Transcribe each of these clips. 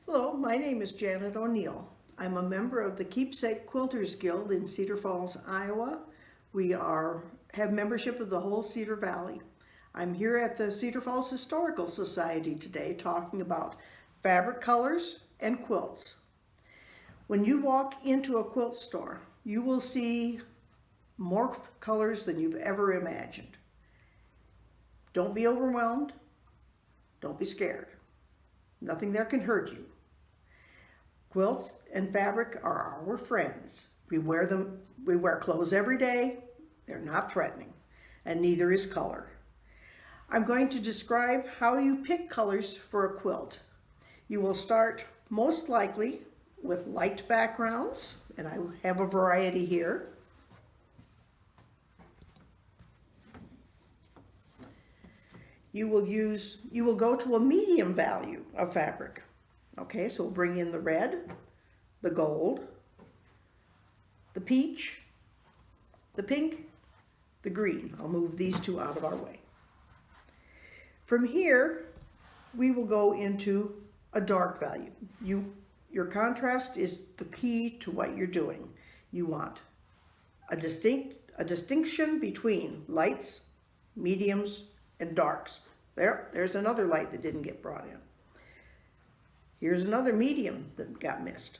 Hello, my name is Janet O'Neill. I'm a member of the Keepsake Quilters Guild in Cedar Falls, Iowa. Have membership of the whole Cedar Valley. I'm here at the Cedar Falls Historical Society today talking about fabric colors and quilts. When you walk into a quilt store, you will see more colors than you've ever imagined. Don't be overwhelmed. Don't be scared. Nothing there can hurt you. Quilts and fabric are our friends. We wear clothes every day. They're not threatening, and neither is color. I'm going to describe how you pick colors for a quilt. You will start most likely with light backgrounds, and I have a variety here. You will go to a medium value of fabric. Okay, so we'll bring in the red, the gold, the peach, the pink, the green. I'll move these two out of our way. From here, we will go into a dark value. Your contrast is the key to what you're doing. You want a distinction between lights, mediums, and darks. There's another light that didn't get brought in. Here's another medium that got missed.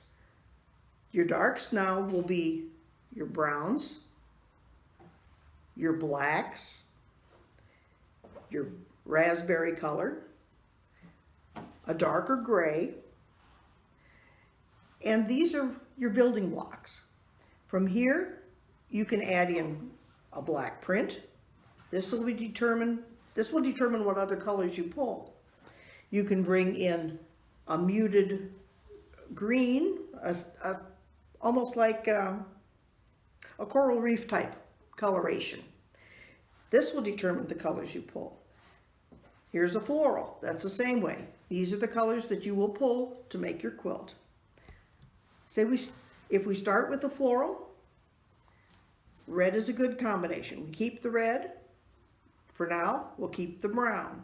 Your darks now will be your browns, your blacks, your raspberry color, a darker gray, and these are your building blocks. From here, you can add in a black print. This will determine what other colors you pull. You can bring in a muted green, almost like a coral reef type coloration. This will determine the colors you pull. Here's a floral. That's the same way. These are the colors that you will pull to make your quilt. If we start with the floral, red is a good combination. We keep the red. For now, we'll keep the brown.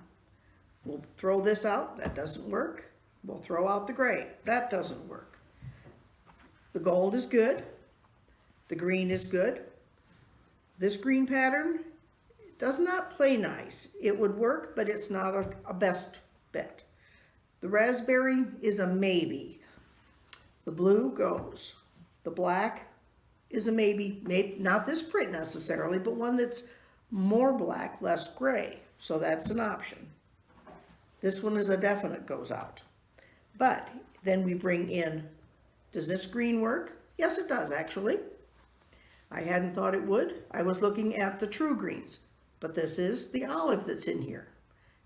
We'll throw this out. That doesn't work. We'll throw out the gray. That doesn't work. The gold is good. The green is good. This green pattern does not play nice. It would work, but it's not a best bet. The raspberry is a maybe. The blue goes. The black is a maybe. Not this print necessarily, but one that's more black, less gray. So that's an option. This one is a definite goes out. But then we bring in, does this green work? Yes, it does actually. I hadn't thought it would. I was looking at the true greens, but this is the olive that's in here.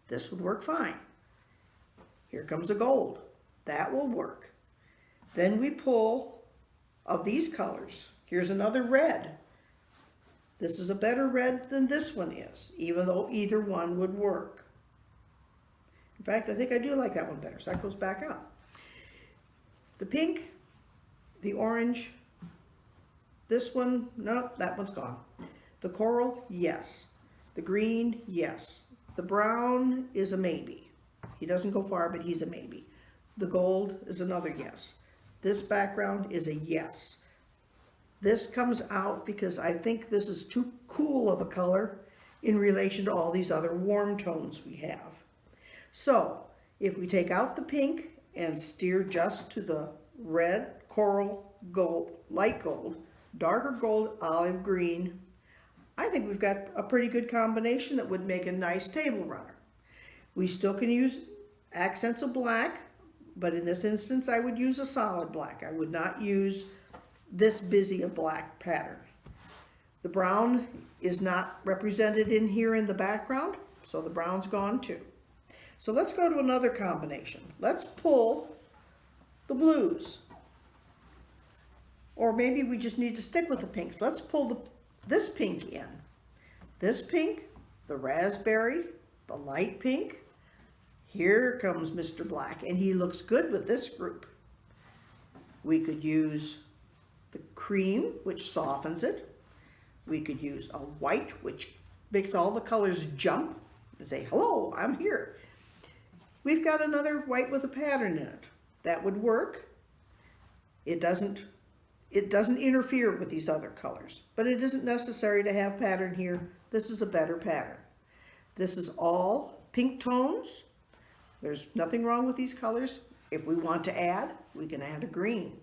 This would work fine. Here comes a gold. That will work. Then we pull of these colors. Here's another red. This is a better red than this one is, even though either one would work. In fact, I think I do like that one better, so that goes back up. The pink, the orange, this one, no, that one's gone. The coral, yes. The green, yes. The brown is a maybe. He doesn't go far, but he's a maybe. The gold is another yes. This background is a yes. This comes out because I think this is too cool of a color in relation to all these other warm tones we have. So if we take out the pink and steer just to the red, coral, gold, light gold, darker gold, olive green, I think we've got a pretty good combination that would make a nice table runner. We still can use accents of black, but in this instance I would use a solid black. I would not use this busy a black pattern. The brown is not represented in here in the background, so the brown's gone too. So let's go to another combination. Let's pull the blues. Or maybe we just need to stick with the pinks. Let's pull this pink in. This pink, the raspberry, the light pink. Here comes Mr. Black, and he looks good with this group. We could use the cream, which softens it. We could use a white, which makes all the colors jump and say, hello, I'm here. We've got another white with a pattern in it. that would work. It doesn't interfere with these other colors, but it isn't necessary to have pattern here. This is a better pattern. This is all pink tones. There's nothing wrong with these colors. If we want to add, we can add a green.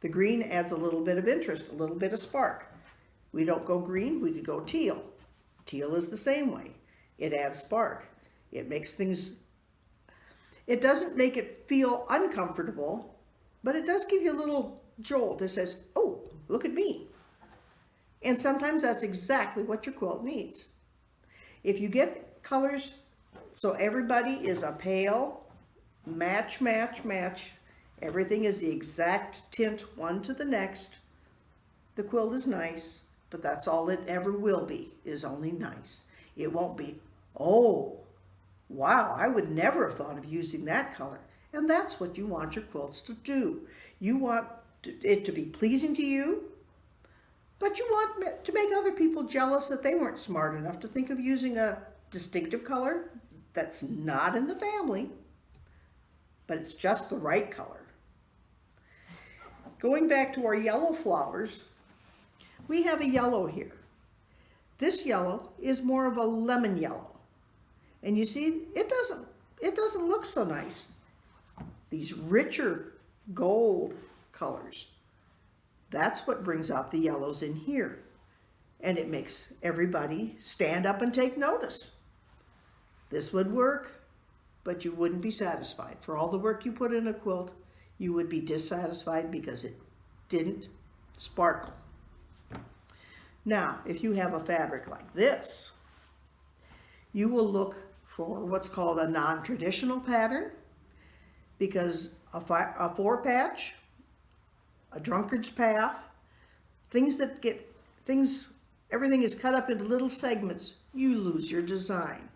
The green adds a little bit of interest, a little bit of spark. We don't go green, we could go teal. Teal is the same way. It adds spark. It makes things, it doesn't make it feel uncomfortable, but it does give you a little jolt that says, oh, look at me. And sometimes that's exactly what your quilt needs. If you get colors, so everybody is a pale, match, match, match. Everything is the exact tint one to the next. The quilt is nice, but that's all it ever will be, is only nice. It won't be, oh, wow, I would never have thought of using that color. And that's what you want your quilts to do. You want it to be pleasing to you, but you want to make other people jealous that they weren't smart enough to think of using a distinctive color that's not in the family, but it's just the right color. Going back to our yellow flowers, we have a yellow here. This yellow is more of a lemon yellow. And you see, it doesn't look so nice. These richer gold colors, that's what brings out the yellows in here. And it makes everybody stand up and take notice. This would work, but you wouldn't be satisfied. For all the work you put in a quilt, you would be dissatisfied because it didn't sparkle. Now, if you have a fabric like this, you will look for what's called a non-traditional pattern, because a four patch, a drunkard's path, everything is cut up into little segments, you lose your design.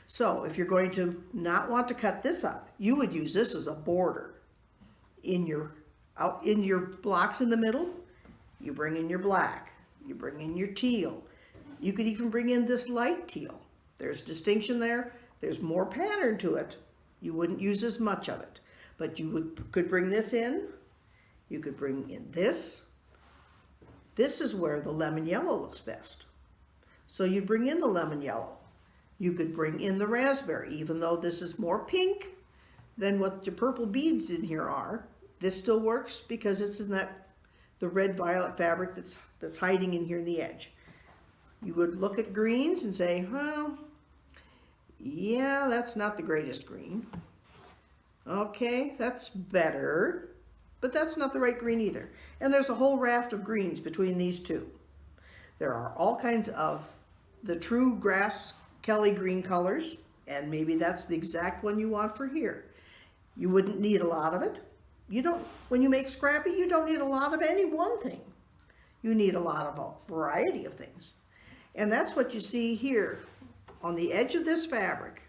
So if you're going to not want to cut this up, you would use this as a border. In your blocks in the middle, you bring in your black, you bring in your teal. You could even bring in this light teal. There's distinction there. There's more pattern to it. You wouldn't use as much of it, but you could bring this in. You could bring in this. This is where the lemon yellow looks best. So you bring in the lemon yellow. You could bring in the raspberry, even though this is more pink than what your purple beads in here are. This still works because it's in the red violet fabric that's hiding in here in the edge. You would look at greens and say, well, yeah, that's not the greatest green. Okay, that's better, but that's not the right green either. And there's a whole raft of greens between these two. There are all kinds of the true grass Kelly green colors, and maybe that's the exact one you want for here. You wouldn't need a lot of it. When you make scrappy, you don't need a lot of any one thing. You need a lot of a variety of things. And that's what you see here on the edge of this fabric.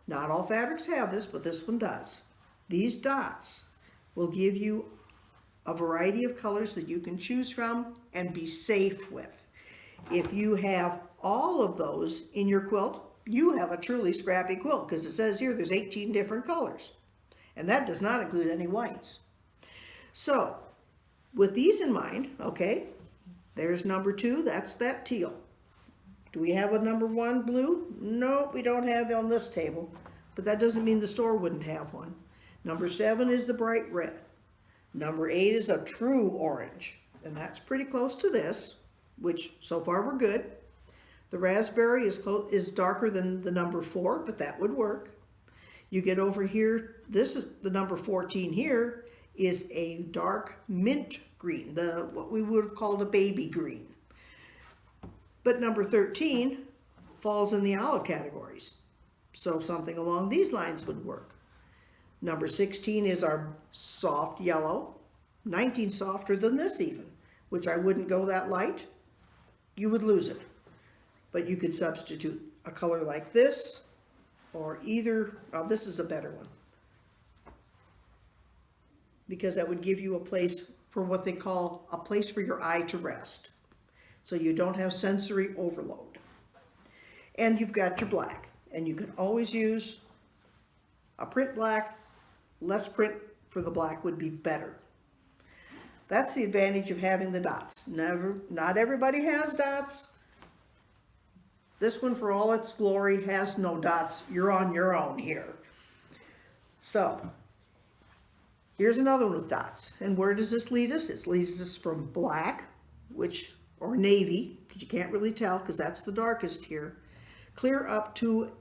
Not all fabrics have this, but this one does. These dots will give you a variety of colors that you can choose from and be safe with. If you have all of those in your quilt, you have a truly scrappy quilt, because it says here there's 18 different colors. And that does not include any whites. So, with these in mind, okay, there's number 2, that's that teal. Do we have a number 1 blue? No, we don't have it on this table, but that doesn't mean the store wouldn't have one. Number 7 is the bright red. Number 8 is a true orange, and that's pretty close to this, which so far we're good. The raspberry is darker than the number 4, but that would work. You get over here, this is the number 14 here, is a dark mint green, what we would have called a baby green. But number 13 falls in the olive categories. So something along these lines would work. Number 16 is our soft yellow. 19 softer than this even, which I wouldn't go that light. You would lose it. But you could substitute a color like this, or either, oh, this is a better one, because that would give you a place for what they call a place for your eye to rest. So you don't have sensory overload. And you've got your black, and you can always use a print black less print for the black would be better. That's the advantage of having the dots. Not everybody has dots. This one, for all its glory, has no dots. You're on your own here. So, here's another one with dots. And where does this lead us? It leads us from black, or navy, because you can't really tell because that's the darkest here, clear up to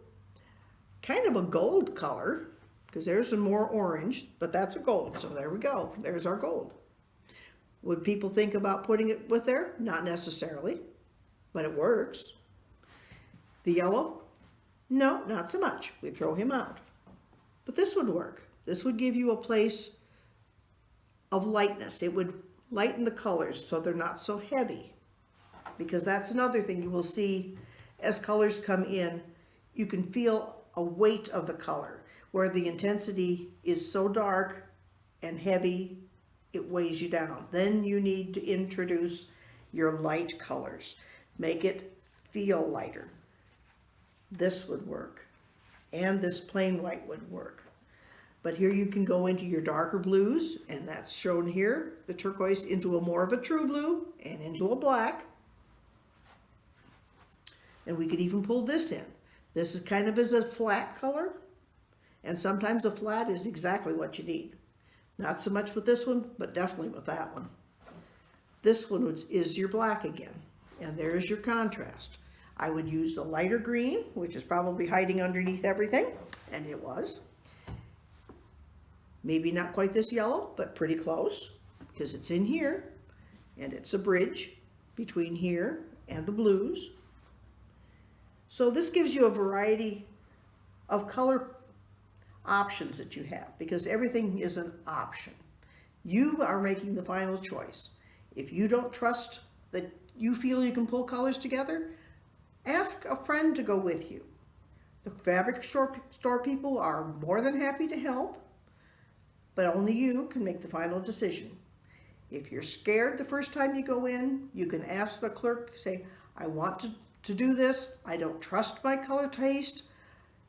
kind of a gold color, because there's some more orange, but that's a gold. So there we go. There's our gold. Would people think about putting it with there? Not necessarily, but it works. The yellow? No, not so much. We throw him out. But this would work. This would give you a place of lightness. It would lighten the colors so they're not so heavy. Because that's another thing you will see as colors come in. You can feel a weight of the color, where the intensity is so dark and heavy, it weighs you down. Then you need to introduce your light colors. Make it feel lighter. This would work. And this plain white would work. But here you can go into your darker blues, and that's shown here, the turquoise, into a more of a true blue and into a black. And we could even pull this in. This is kind of as a flat color, and sometimes a flat is exactly what you need. Not so much with this one, but definitely with that one. This one is your black again, and there's your contrast. I would use the lighter green, which is probably hiding underneath everything, and it was. Maybe not quite this yellow, but pretty close, because it's in here, and it's a bridge between here and the blues. So this gives you a variety of color options that you have, because everything is an option. You are making the final choice. If you don't trust that you feel you can pull colors together, ask a friend to go with you. The fabric store people are more than happy to help, but only you can make the final decision. If you're scared the first time you go in, you can ask the clerk, say, I want to do this. I don't trust my color taste.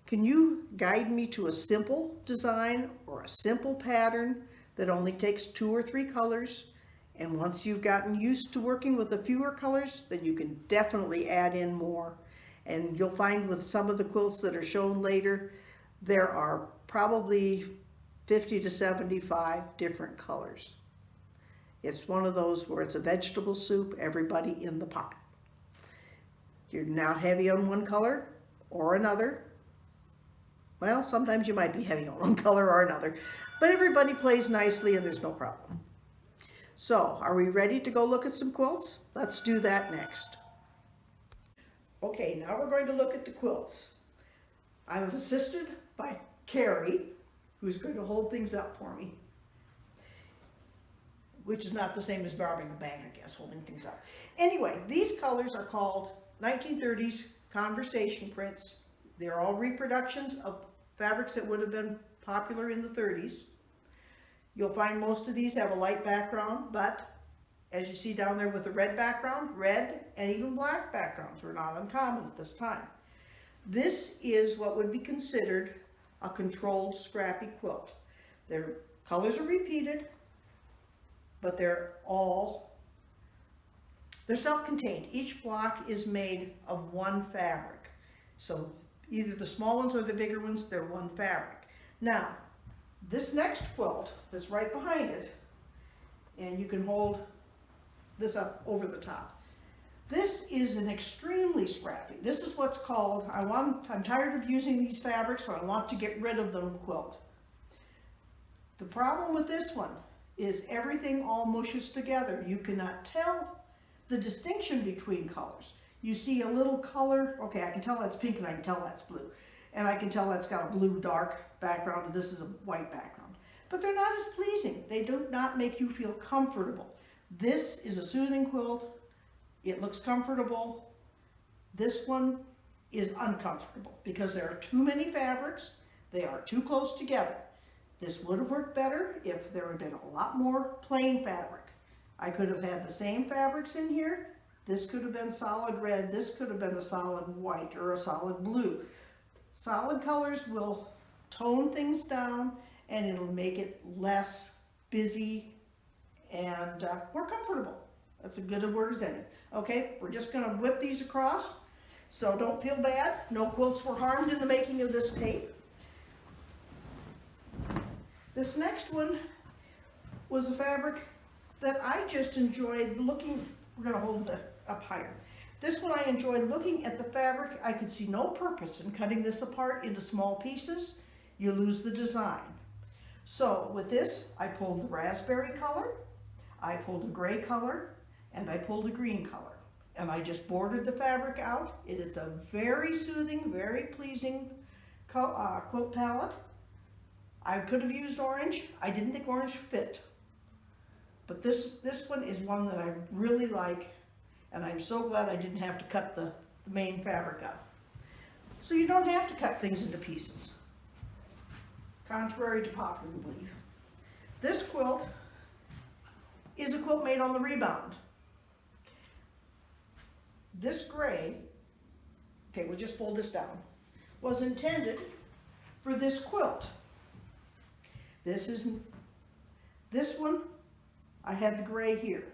Can you guide me to a simple design or a simple pattern that only takes 2 or 3 colors? And once you've gotten used to working with the fewer colors, then you can definitely add in more. And you'll find with some of the quilts that are shown later, there are probably 50 to 75 different colors. It's one of those where it's a vegetable soup, everybody in the pot. You're not heavy on one color or another. Well, sometimes you might be heavy on one color or another, but everybody plays nicely and there's no problem. So, are we ready to go look at some quilts? Let's do that next. Okay, now we're going to look at the quilts. I'm assisted by Carrie, who's going to hold things up for me, which is not the same as robbing a bank, I guess, holding things up. Anyway, these colors are called 1930s conversation prints. They're all reproductions of fabrics that would have been popular in the 30s. You'll find most of these have a light background, but as you see down there with the red background, red and even black backgrounds were not uncommon at this time. This is what would be considered a controlled scrappy quilt. Their colors are repeated, but they're self-contained. Each block is made of one fabric. So either the small ones or the bigger ones, they're one fabric. Now, this next quilt that's right behind it, and you can hold this up over the top. This is an extremely scrappy. This is what's called, I'm tired of using these fabrics, so I want to get rid of them quilt. The problem with this one is everything all mushes together. You cannot tell the distinction between colors. You see a little color, okay, I can tell that's pink and I can tell that's blue. And I can tell that's got a blue dark background and this is a white background. But they're not as pleasing. They do not make you feel comfortable. This is a soothing quilt. It looks comfortable. This one is uncomfortable because there are too many fabrics. They are too close together. This would have worked better if there had been a lot more plain fabric. I could have had the same fabrics in here. This could have been solid red. This could have been a solid white or a solid blue. Solid colors will tone things down and it'll make it less busy and more comfortable. That's a good word as any. Okay, we're just going to whip these across, so don't feel bad. No quilts were harmed in the making of this tape. This next one was a fabric that I just enjoyed looking. We're going to hold it up higher. This one I enjoyed looking at the fabric. I could see no purpose in cutting this apart into small pieces. You lose the design. So with this, I pulled the raspberry color, I pulled a gray color, and I pulled a green color. And I just bordered the fabric out. It is a very soothing, very pleasing quilt palette. I could have used orange. I didn't think orange fit. But this one is one that I really like, and I'm so glad I didn't have to cut the main fabric up. So you don't have to cut things into pieces, contrary to popular belief. This quilt is a quilt made on the rebound. This gray, okay, we'll just fold this down, was intended for this quilt. This one, I had the gray here,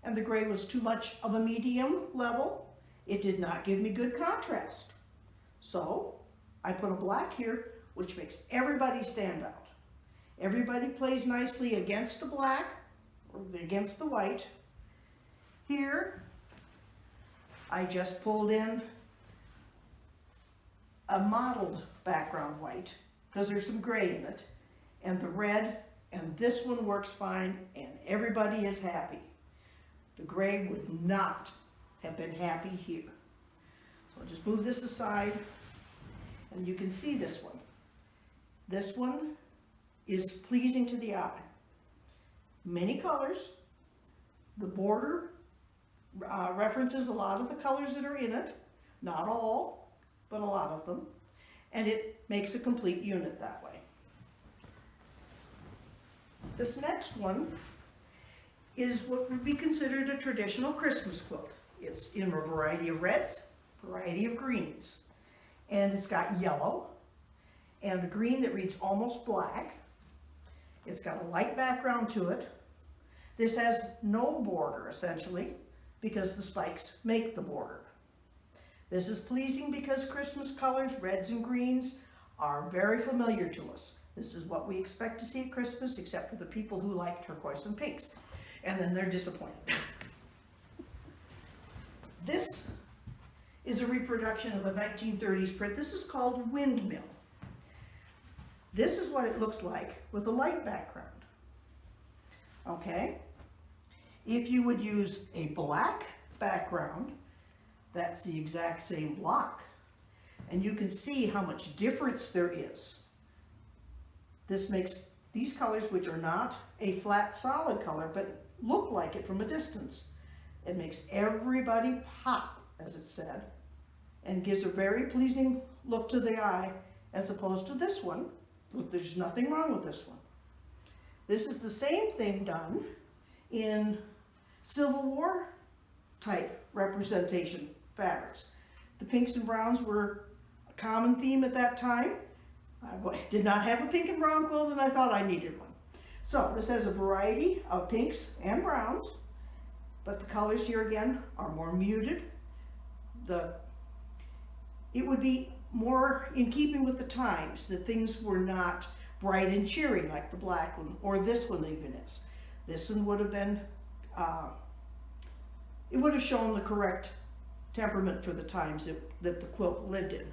and the gray was too much of a medium level. It did not give me good contrast. So I put a black here, which makes everybody stand out. Everybody plays nicely against the black or against the white. Here, I just pulled in a mottled background white because there's some gray in it, and the red, and this one works fine, and everybody is happy. The gray would not have been happy here. So I'll just move this aside, and you can see this one. This one is pleasing to the eye. Many colors. The border references a lot of the colors that are in it. Not all, but a lot of them. And it makes a complete unit that way. This next one is what would be considered a traditional Christmas quilt. It's in a variety of reds, variety of greens. And it's got yellow and a green that reads almost black. It's got a light background to it. This has no border, essentially, because the spikes make the border. This is pleasing because Christmas colors, reds and greens, are very familiar to us. This is what we expect to see at Christmas, except for the people who like turquoise and pinks. And then they're disappointed. This is a reproduction of a 1930s print. This is called Windmill. This is what it looks like with a light background. Okay? If you would use a black background, that's the exact same block. And you can see how much difference there is. This makes these colors, which are not a flat solid color, but look like it from a distance. It makes everybody pop, as it said, and gives a very pleasing look to the eye, as opposed to this one. There's nothing wrong with this one. This is the same thing done in Civil War type representation fabrics. The pinks and browns were a common theme at that time. I did not have a pink and brown quilt, and I thought I needed one. So this has a variety of pinks and browns, but the colors here again are more muted. It would be more in keeping with the times, that things were not bright and cheery like the black one, or this one even is. This one would have been, it would have shown the correct temperament for the times that the quilt lived in.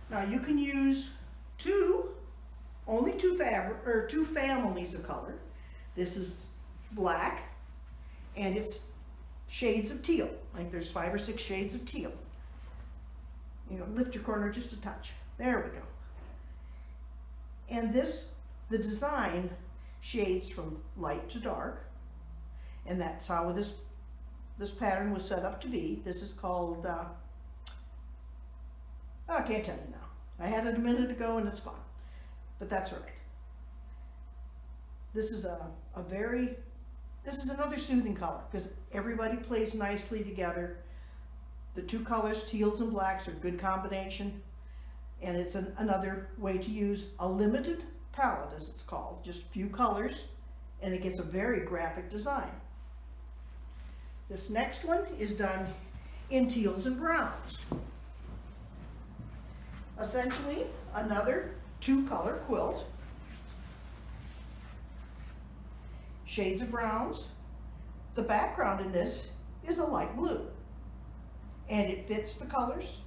Now you can use only two families of color. This is black, and it's shades of teal. Like there's 5 or 6 shades of teal. You know, lift your corner just a touch. There we go. And the design shades from light to dark, and that's how this pattern was set up to be. This is called, I can't tell you now. I had it a minute ago and it's gone, but that's all right. This is this is another soothing color because everybody plays nicely together. The two colors, teals and blacks, are a good combination, And it's another way to use a limited palette, as it's called, just a few colors, and it gets a very graphic design. This next one is done in teals and browns. Essentially, another two-color quilt. Shades of browns. The background in this is a light blue, and it fits the colors.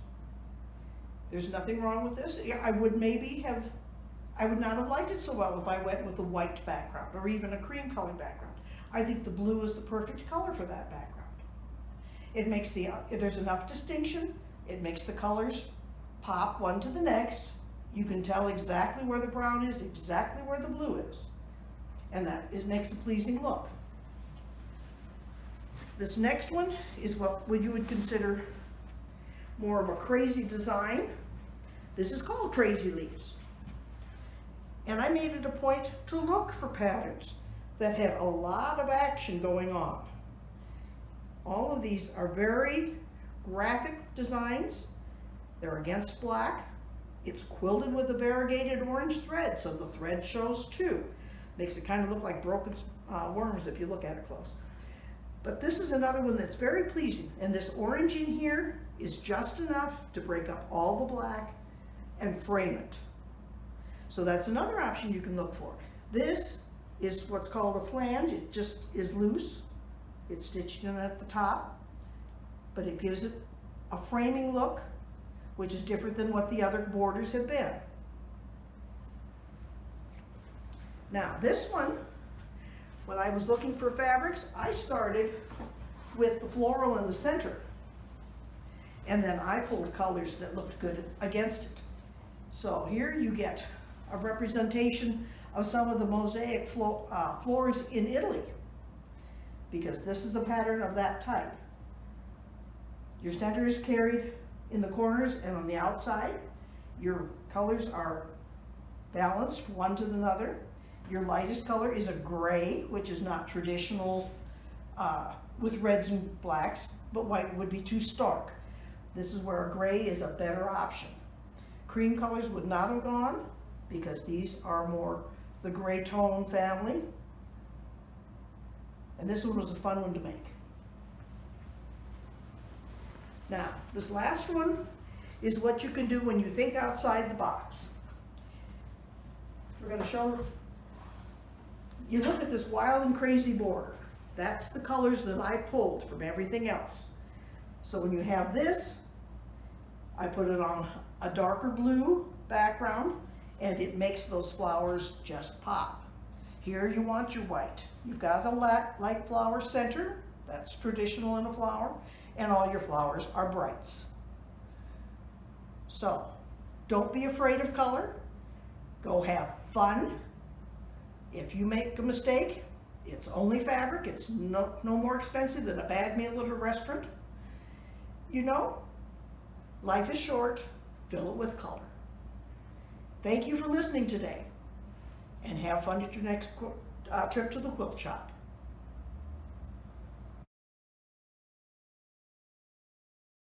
There's nothing wrong with this. I would not have liked it so well if I went with a white background or even a cream colored background. I think the blue is the perfect color for that background. It makes there's enough distinction. It makes the colors pop one to the next. You can tell exactly where the brown is, exactly where the blue is. And makes a pleasing look. This next one is what you would consider more of a crazy design. This is called Crazy Leaves. And I made it a point to look for patterns that have a lot of action going on. All of these are very graphic designs. They're against black. It's quilted with a variegated orange thread, so the thread shows too. Makes it kind of look like broken worms if you look at it close. But this is another one that's very pleasing, and this orange in here is just enough to break up all the black and frame it. So that's another option you can look for. This is what's called a flange. It just is loose. It's stitched in at the top, but it gives it a framing look, which is different than what the other borders have been. Now this one, when I was looking for fabrics, I started with the floral in the center, and then I pulled colors that looked good against it. So here you get a representation of some of the mosaic floors in Italy, because this is a pattern of that type. Your center is carried in the corners and on the outside. Your colors are balanced one to another. Your lightest color is a gray, which is not traditional with reds and blacks, but white would be too stark. This is where a gray is a better option. Cream colors would not have gone, because these are more the gray tone family. And this one was a fun one to make. Now, this last one is what you can do when you think outside the box. We're going to show, you look at this wild and crazy border. That's the colors that I pulled from everything else. So when you have this, I put it on a darker blue background, and it makes those flowers just pop. Here you want your white. You've got a light flower center, that's traditional in a flower, and all your flowers are brights. So, don't be afraid of color. Go have fun. If you make a mistake, it's only fabric. It's no more expensive than a bad meal at a restaurant. You know, life is short. Fill it with color. Thank you for listening today, and have fun at your next trip to the quilt shop.